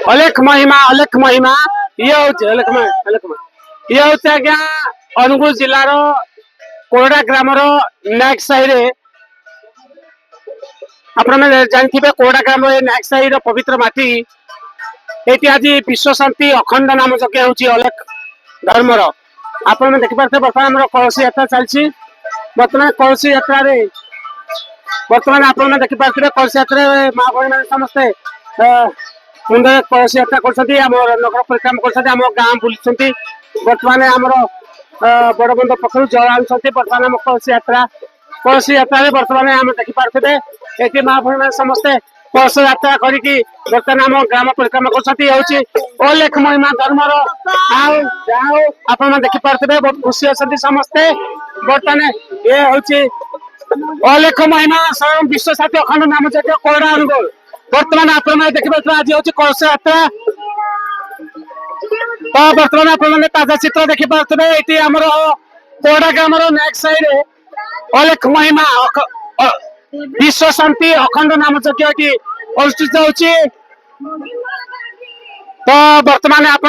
अलेख महिमा ये होचे अलेख महिमा ये होचे आज्ञा अनुगुल जिल्लार कोरडा ग्रामर नायक साही रे आपण जानथिबे कोरडा ग्राम नायक साही रो पवित्र माटी एटी आज विश्व शांति अखंड नाम यज्ञ होची अलेख धर्मर आपण देखि पारते बर्तमान हमर कलसी यात्रा चलची बर्तमान कलसी यात्रा रे बर्तमान आपण देखि पारते कलसी यात्रा मां बहिनी समस्त मुंडे कलसी यात्रा करछथि हमर नगर परिक्रमा करछथि हमर गां बुलछथि बर्तमान हमर बड़ बंद पखरु जल आनछथि बर्तमान हम कलसी यात्रा रे बर्तमान हम देखि पारते एटी मां बहिनी समस्त कलश यात्रा करिकी बर्तमान हम ग्राम परिक्रमा करछथि होची अलेख महिमा धर्मर आओ आपण देखि पारते बहुत खुशी अछथि समस्त बर्तमान ये होची अलेख महिमा स्वयं विश्व शांति अखंड नाम यज्ञ कोरडा अनुगोल बर्तमान आपण देखिए आज हूँ कलश यात्रा तो बर्तमान आपने ताजा चित्र देखी पारे ये आमर कोरडा ग्राम नायक साही रे अलेख महिमा विश्व शांति अखंड नाम यज्ञ अनुष्ठित होची तो बर्तमान आप